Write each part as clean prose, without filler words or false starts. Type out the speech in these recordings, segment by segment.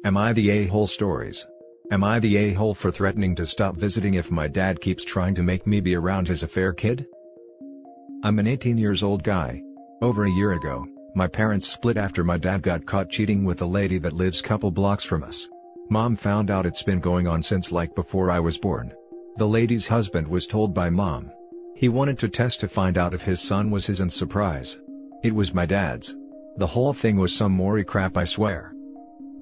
Am I the a-hole stories? Am I the a-hole for threatening to stop visiting if my dad keeps trying to make me be around his affair kid? I'm an 18 years old guy. Over a year ago, my parents split after my dad got caught cheating with a lady that lives couple blocks from us. Mom found out it's been going on since like before I was born. The lady's husband was told by mom. He wanted to test to find out if his son was his, and surprise, it was my dad's. The whole thing was some Maury crap, I swear.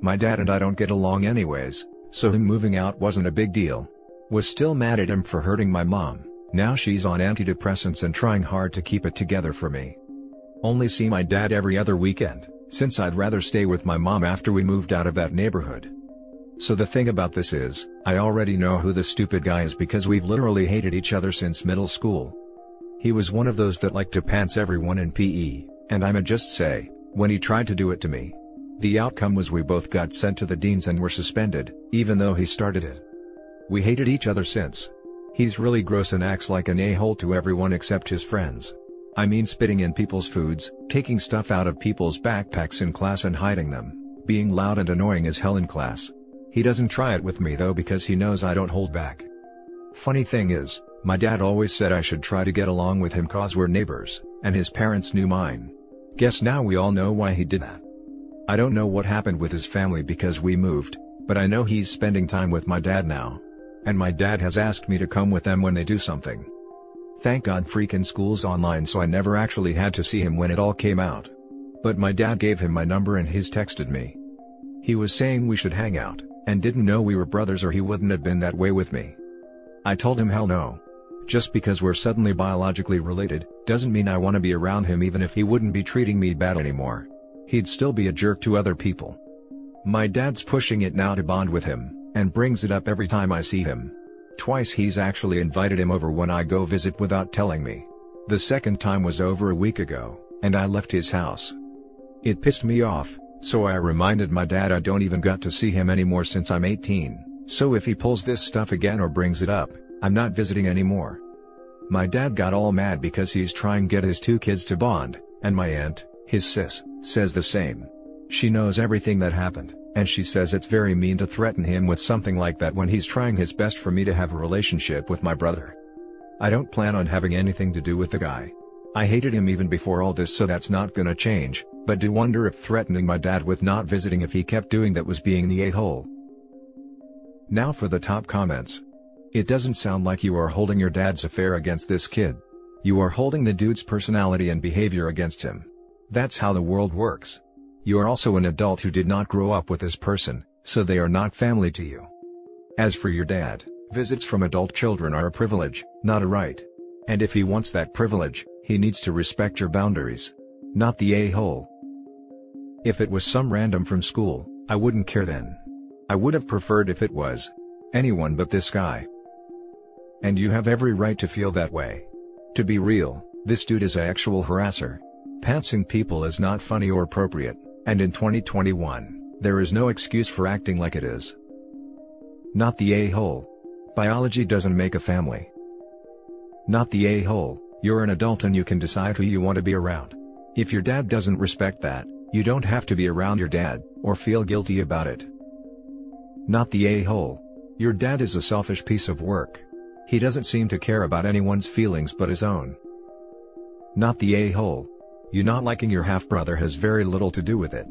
My dad and I don't get along anyways, so him moving out wasn't a big deal. Was still mad at him for hurting my mom. Now she's on antidepressants and trying hard to keep it together for me. Only see my dad every other weekend, since I'd rather stay with my mom after we moved out of that neighborhood. So the thing about this is, I already know who the stupid guy is because we've literally hated each other since middle school. He was one of those that liked to pants everyone in PE, and I'ma just say, when he tried to do it to me, the outcome was we both got sent to the deans and were suspended, even though he started it. We hated each other since. He's really gross and acts like an a-hole to everyone except his friends. I mean, spitting in people's foods, taking stuff out of people's backpacks in class and hiding them, being loud and annoying as hell in class. He doesn't try it with me though because he knows I don't hold back. Funny thing is, my dad always said I should try to get along with him cause we're neighbors, and his parents knew mine. Guess now we all know why he did that. I don't know what happened with his family because we moved, but I know he's spending time with my dad now. And my dad has asked me to come with them when they do something. Thank God freaking school's online, so I never actually had to see him when it all came out. But my dad gave him my number and he's texted me. He was saying we should hang out, and didn't know we were brothers or he wouldn't have been that way with me. I told him hell no. Just because we're suddenly biologically related, doesn't mean I want to be around him even if he wouldn't be treating me bad anymore. He'd still be a jerk to other people. My dad's pushing it now to bond with him, and brings it up every time I see him. Twice he's actually invited him over when I go visit without telling me. The second time was over a week ago, and I left his house. It pissed me off, so I reminded my dad I don't even got to see him anymore since I'm 18, so if he pulls this stuff again or brings it up, I'm not visiting anymore. My dad got all mad because he's trying to get his two kids to bond, and my aunt, his sis, says the same. She knows everything that happened, and she says it's very mean to threaten him with something like that when he's trying his best for me to have a relationship with my brother. I don't plan on having anything to do with the guy. I hated him even before all this, so that's not gonna change, but do wonder if threatening my dad with not visiting if he kept doing that was being the a-hole. Now for the top comments. It doesn't sound like you are holding your dad's affair against this kid. You are holding the dude's personality and behavior against him. That's how the world works. You are also an adult who did not grow up with this person, so they are not family to you. As for your dad, visits from adult children are a privilege, not a right. And if he wants that privilege, he needs to respect your boundaries. Not the a-hole. If it was some random from school, I wouldn't care then. I would have preferred if it was anyone but this guy. And you have every right to feel that way. To be real, this dude is an actual harasser. Pantsing people is not funny or appropriate, and in 2021, there is no excuse for acting like it is. Not the a-hole. Biology doesn't make a family. Not the a-hole. You're an adult and you can decide who you want to be around. If your dad doesn't respect that, you don't have to be around your dad, or feel guilty about it. Not the a-hole. Your dad is a selfish piece of work. He doesn't seem to care about anyone's feelings but his own. Not the a-hole. You not liking your half-brother has very little to do with it.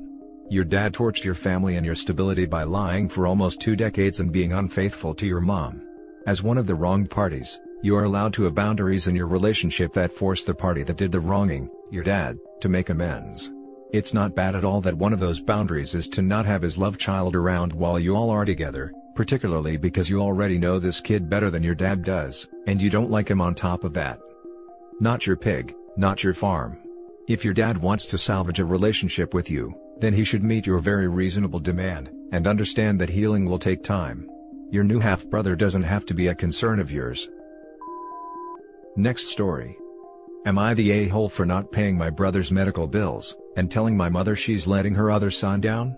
Your dad torched your family and your stability by lying for almost 2 decades and being unfaithful to your mom. As one of the wronged parties, you are allowed to have boundaries in your relationship that force the party that did the wronging, your dad, to make amends. It's not bad at all that one of those boundaries is to not have his love child around while you all are together, particularly because you already know this kid better than your dad does, and you don't like him on top of that. Not your pig, not your farm. If your dad wants to salvage a relationship with you, then he should meet your very reasonable demand, and understand that healing will take time. Your new half-brother doesn't have to be a concern of yours. Next story. Am I the a-hole for not paying my brother's medical bills, and telling my mother she's letting her other son down?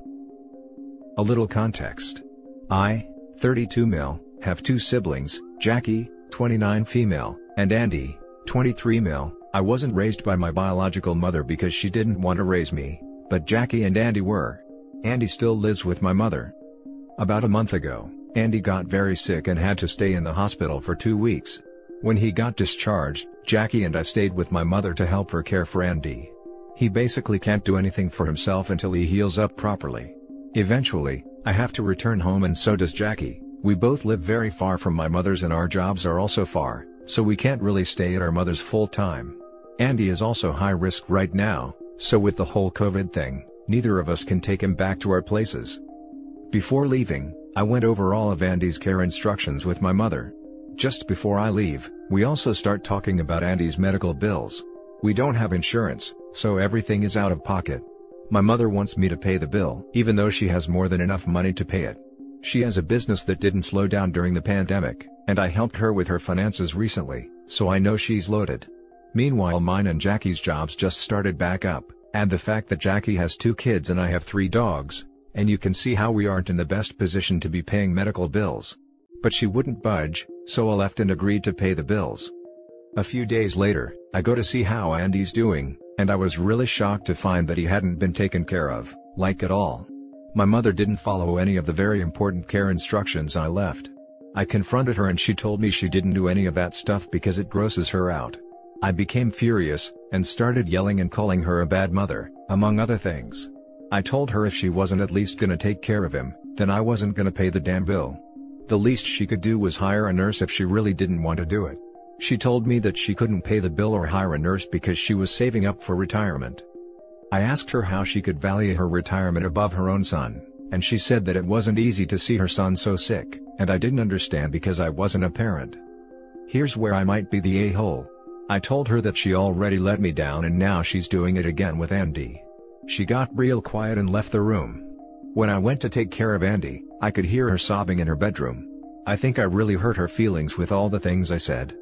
A little context. I, 32 male, have 2 siblings, Jackie, 29 female, and Andy, 23 male. I wasn't raised by my biological mother because she didn't want to raise me, but Jackie and Andy were. Andy still lives with my mother. About a month ago, Andy got very sick and had to stay in the hospital for 2 weeks. When he got discharged, Jackie and I stayed with my mother to help her care for Andy. He basically can't do anything for himself until he heals up properly. Eventually, I have to return home and so does Jackie. We both live very far from my mother's and our jobs are also far, so we can't really stay at our mother's full time. Andy is also high risk right now, so with the whole COVID thing, neither of us can take him back to our places. Before leaving, I went over all of Andy's care instructions with my mother. Just before I leave, we also start talking about Andy's medical bills. We don't have insurance, so everything is out of pocket. My mother wants me to pay the bill, even though she has more than enough money to pay it. She has a business that didn't slow down during the pandemic, and I helped her with her finances recently, so I know she's loaded. Meanwhile, mine and Jackie's jobs just started back up, and the fact that Jackie has 2 kids and I have 3 dogs, and you can see how we aren't in the best position to be paying medical bills. But she wouldn't budge, so I left and agreed to pay the bills. A few days later, I go to see how Andy's doing, and I was really shocked to find that he hadn't been taken care of, like at all. My mother didn't follow any of the very important care instructions I left. I confronted her and she told me she didn't do any of that stuff because it grosses her out. I became furious, and started yelling and calling her a bad mother, among other things. I told her if she wasn't at least gonna take care of him, then I wasn't gonna pay the damn bill. The least she could do was hire a nurse if she really didn't want to do it. She told me that she couldn't pay the bill or hire a nurse because she was saving up for retirement. I asked her how she could value her retirement above her own son, and she said that it wasn't easy to see her son so sick, and I didn't understand because I wasn't a parent. Here's where I might be the a-hole. I told her that she already let me down and now she's doing it again with Andy. She got real quiet and left the room. When I went to take care of Andy, I could hear her sobbing in her bedroom. I think I really hurt her feelings with all the things I said.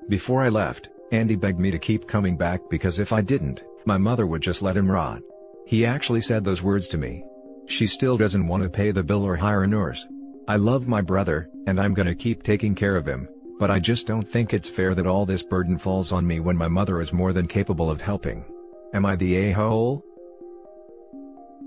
Before I left, Andy begged me to keep coming back because if I didn't, my mother would just let him rot. He actually said those words to me. She still doesn't want to pay the bill or hire a nurse. I love my brother, and I'm gonna keep taking care of him, but I just don't think it's fair that all this burden falls on me when my mother is more than capable of helping. Am I the a-hole?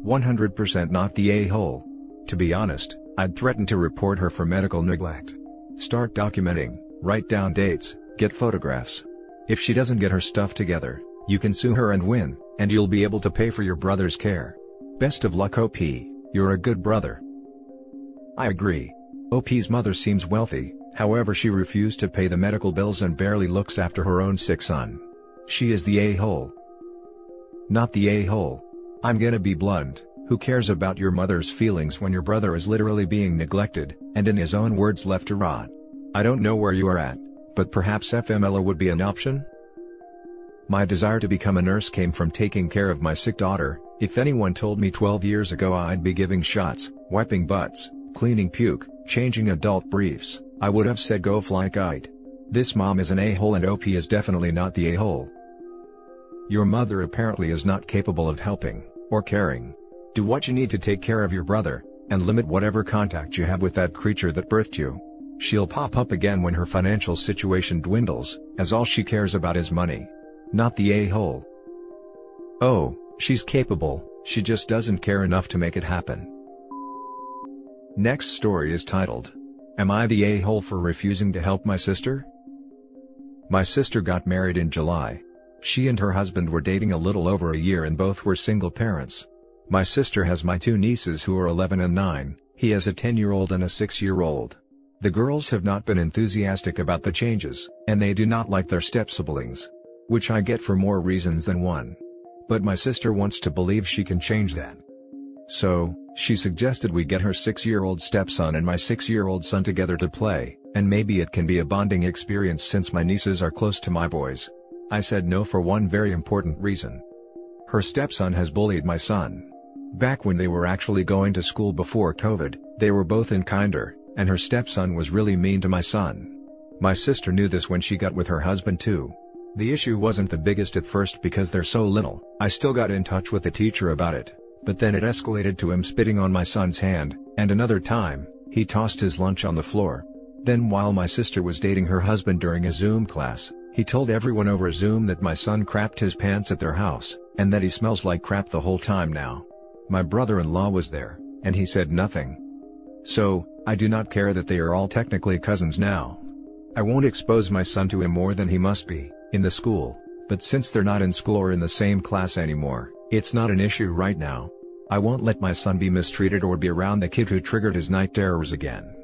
100% not the a-hole. To be honest, I'd threaten to report her for medical neglect. Start documenting, write down dates, get photographs. If she doesn't get her stuff together, you can sue her and win, and you'll be able to pay for your brother's care. Best of luck, OP, you're a good brother. I agree. OP's mother seems wealthy, however she refused to pay the medical bills and barely looks after her own sick son. She is the a-hole. Not the a-hole. I'm gonna be blunt, who cares about your mother's feelings when your brother is literally being neglected, and in his own words left to rot? I don't know where you are at, but perhaps FMLA would be an option? My desire to become a nurse came from taking care of my sick daughter. If anyone told me 12 years ago I'd be giving shots, wiping butts, cleaning puke, changing adult briefs, I would have said go fly kite. This mom is an a-hole and OP is definitely not the a-hole. Your mother apparently is not capable of helping, or caring. Do what you need to take care of your brother, and limit whatever contact you have with that creature that birthed you. She'll pop up again when her financial situation dwindles, as all she cares about is money. Not the a-hole. Oh, she's capable, she just doesn't care enough to make it happen. Next story is titled, Am I the a-hole for refusing to help my sister? My sister got married in July. She and her husband were dating a little over a year and both were single parents. My sister has my 2 nieces who are 11 and 9, he has a 10-year-old and a 6-year-old. The girls have not been enthusiastic about the changes, and they do not like their step-siblings. Which I get for more reasons than one. But my sister wants to believe she can change that. So, she suggested we get her 6-year-old stepson and my 6-year-old son together to play, and maybe it can be a bonding experience since my nieces are close to my boys. I said no for one very important reason. Her stepson has bullied my son. Back when they were actually going to school before COVID, they were both in kinder, and her stepson was really mean to my son. My sister knew this when she got with her husband too. The issue wasn't the biggest at first because they're so little. I still got in touch with the teacher about it, but then it escalated to him spitting on my son's hand, and another time, he tossed his lunch on the floor. Then while my sister was dating her husband during a Zoom class, he told everyone over Zoom that my son crapped his pants at their house, and that he smells like crap the whole time now. My brother-in-law was there, and he said nothing. So, I do not care that they are all technically cousins now. I won't expose my son to him more than he must be, in the school, but since they're not in school or in the same class anymore, it's not an issue right now. I won't let my son be mistreated or be around the kid who triggered his night terrors again.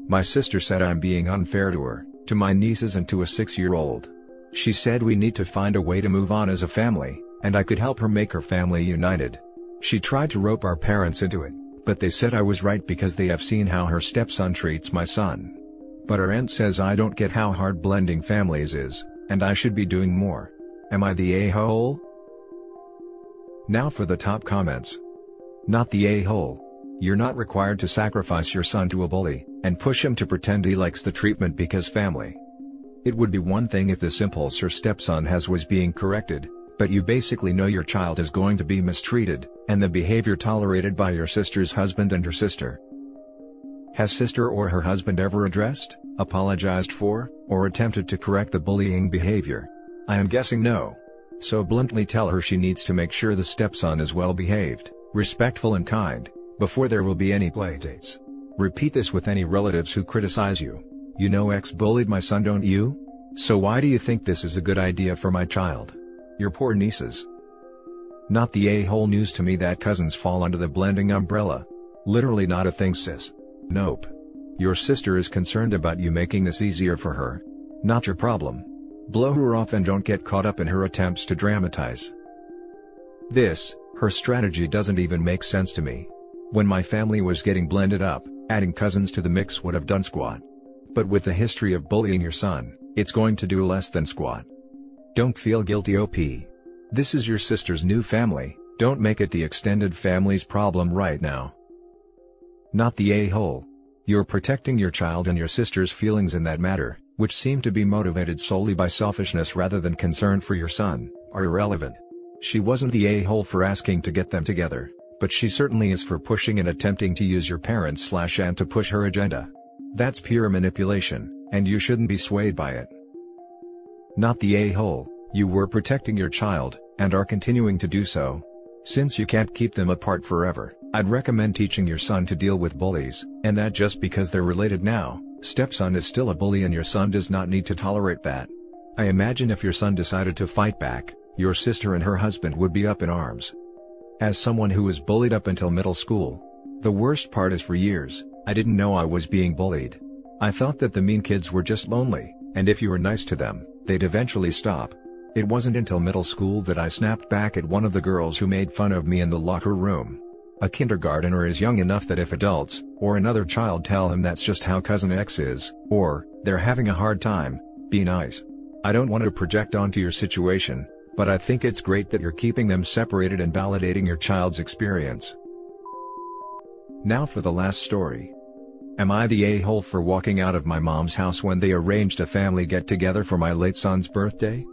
My sister said I'm being unfair to her, to my nieces and to a 6-year-old. She said we need to find a way to move on as a family, and I could help her make her family united. She tried to rope our parents into it, but they said I was right because they have seen how her stepson treats my son. But her aunt says I don't get how hard blending families is, and I should be doing more. Am I the a-hole? Now for the top comments. Not the a-hole. You're not required to sacrifice your son to a bully, and push him to pretend he likes the treatment because family. It would be one thing if this impulse your stepson has was being corrected, but you basically know your child is going to be mistreated, and the behavior tolerated by your sister's husband and her sister. Has sister or her husband ever addressed, apologized for, or attempted to correct the bullying behavior? I am guessing no. So bluntly tell her she needs to make sure the stepson is well behaved, respectful and kind, before there will be any playdates. Repeat this with any relatives who criticize you. You know X bullied my son, don't you? So why do you think this is a good idea for my child? Your poor nieces. Not the a-hole news to me that cousins fall under the blending umbrella. Literally not a thing, sis. Nope. Your sister is concerned about you making this easier for her. Not your problem. Blow her off and don't get caught up in her attempts to dramatize. Her strategy doesn't even make sense to me. When my family was getting blended up, adding cousins to the mix would have done squat. But with the history of bullying your son, it's going to do less than squat. Don't feel guilty, OP. This is your sister's new family, don't make it the extended family's problem right now. Not the a-hole. You're protecting your child and your sister's feelings in that matter, which seem to be motivated solely by selfishness rather than concern for your son, are irrelevant. She wasn't the a-hole for asking to get them together, but she certainly is for pushing and attempting to use your parents/aunt to push her agenda. That's pure manipulation, and you shouldn't be swayed by it. Not the a-hole. You were protecting your child, and are continuing to do so. Since you can't keep them apart forever, I'd recommend teaching your son to deal with bullies, and that just because they're related now, stepson is still a bully and your son does not need to tolerate that. I imagine if your son decided to fight back, your sister and her husband would be up in arms. As someone who was bullied up until middle school, the worst part is for years, I didn't know I was being bullied. I thought that the mean kids were just lonely, and if you were nice to them, they'd eventually stop. It wasn't until middle school that I snapped back at one of the girls who made fun of me in the locker room. A kindergartner is young enough that if adults, or another child tell him that's just how cousin X is, or, they're having a hard time, be nice. I don't want to project onto your situation, but I think it's great that you're keeping them separated and validating your child's experience. Now for the last story. Am I the a-hole for walking out of my mom's house when they arranged a family get-together for my late son's birthday?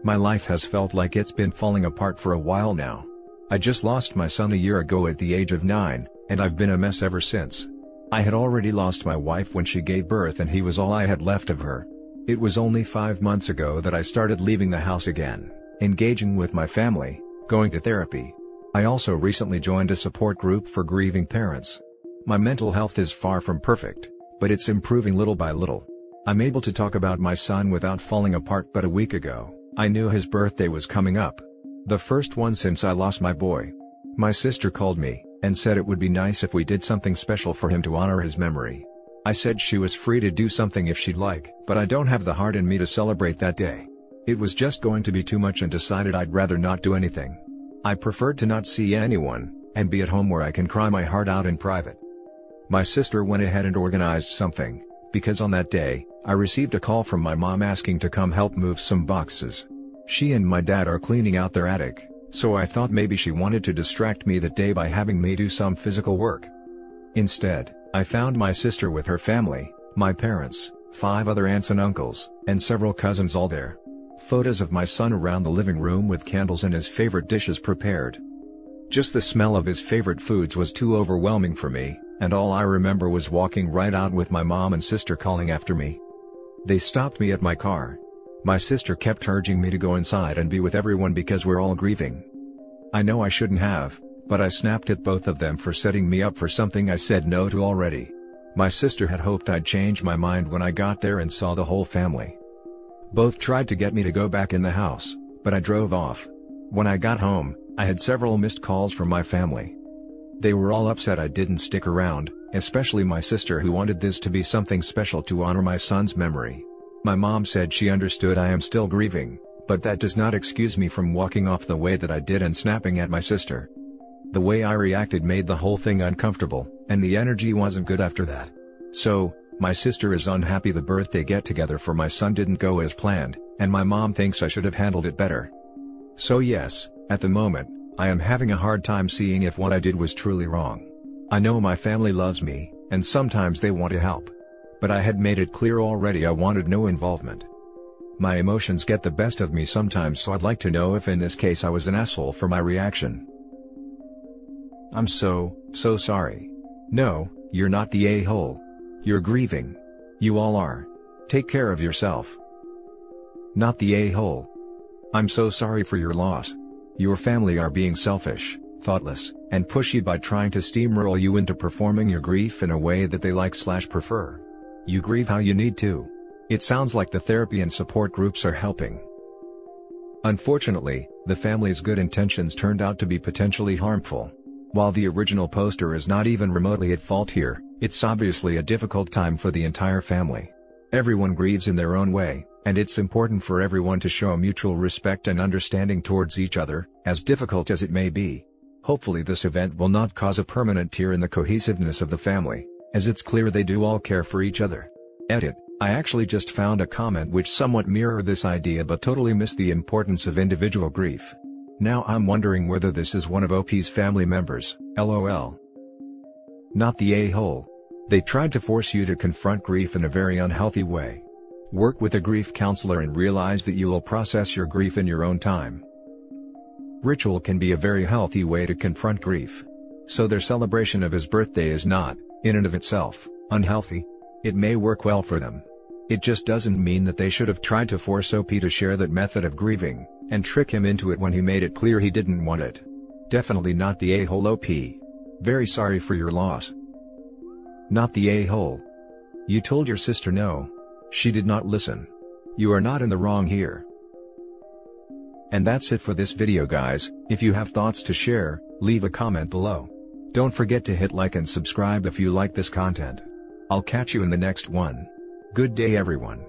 My life has felt like it's been falling apart for a while now. I just lost my son a year ago at the age of 9, and I've been a mess ever since. I had already lost my wife when she gave birth and he was all I had left of her. It was only 5 months ago that I started leaving the house again, engaging with my family, going to therapy. I also recently joined a support group for grieving parents. My mental health is far from perfect, but it's improving little by little. I'm able to talk about my son without falling apart, but a week ago, I knew his birthday was coming up. The first one since I lost my boy. My sister called me, and said it would be nice if we did something special for him to honor his memory. I said she was free to do something if she'd like, but I don't have the heart in me to celebrate that day. It was just going to be too much and decided I'd rather not do anything. I preferred to not see anyone, and be at home where I can cry my heart out in private. My sister went ahead and organized something, because on that day, I received a call from my mom asking to come help move some boxes. She and my dad are cleaning out their attic, so I thought maybe she wanted to distract me that day by having me do some physical work. Instead, I found my sister with her family, my parents, 5 other aunts and uncles, and several cousins all there. Photos of my son around the living room with candles and his favorite dishes prepared. Just the smell of his favorite foods was too overwhelming for me, and all I remember was walking right out with my mom and sister calling after me. They stopped me at my car. My sister kept urging me to go inside and be with everyone because we're all grieving. I know I shouldn't have, but I snapped at both of them for setting me up for something I said no to already. My sister had hoped I'd change my mind when I got there and saw the whole family. Both tried to get me to go back in the house, but I drove off. When I got home, I had several missed calls from my family. They were all upset I didn't stick around, especially my sister, who wanted this to be something special to honor my son's memory. My mom said she understood I am still grieving, but that does not excuse me from walking off the way that I did and snapping at my sister. The way I reacted made the whole thing uncomfortable, and the energy wasn't good after that. So, my sister is unhappy the birthday get-together for my son didn't go as planned, and my mom thinks I should have handled it better. So yes, at the moment, I am having a hard time seeing if what I did was truly wrong. I know my family loves me, and sometimes they want to help. But I had made it clear already I wanted no involvement. My emotions get the best of me sometimes, so I'd like to know if in this case I was an asshole for my reaction. I'm so sorry. No, you're not the a-hole. You're grieving. You all are. Take care of yourself. Not the a-hole. I'm so sorry for your loss. Your family are being selfish, thoughtless, and pushy by trying to steamroll you into performing your grief in a way that they like/prefer. You grieve how you need to. It sounds like the therapy and support groups are helping. Unfortunately, the family's good intentions turned out to be potentially harmful. While the original poster is not even remotely at fault here, it's obviously a difficult time for the entire family. Everyone grieves in their own way, and it's important for everyone to show mutual respect and understanding towards each other, as difficult as it may be. Hopefully this event will not cause a permanent tear in the cohesiveness of the family, as it's clear they do all care for each other. Edit: I actually just found a comment which somewhat mirrored this idea but totally missed the importance of individual grief. Now I'm wondering whether this is one of OP's family members, lol. Not the a-hole. They tried to force you to confront grief in a very unhealthy way. Work with a grief counselor and realize that you will process your grief in your own time. Ritual can be a very healthy way to confront grief. So their celebration of his birthday is not, in and of itself, unhealthy. It may work well for them. It just doesn't mean that they should have tried to force OP to share that method of grieving, and trick him into it when he made it clear he didn't want it. Definitely not the a-hole OP. Very sorry for your loss. Not the a-hole. You told your sister no. She did not listen. You are not in the wrong here. And that's it for this video, guys. If you have thoughts to share, leave a comment below. Don't forget to hit like and subscribe if you like this content. I'll catch you in the next one. Good day everyone.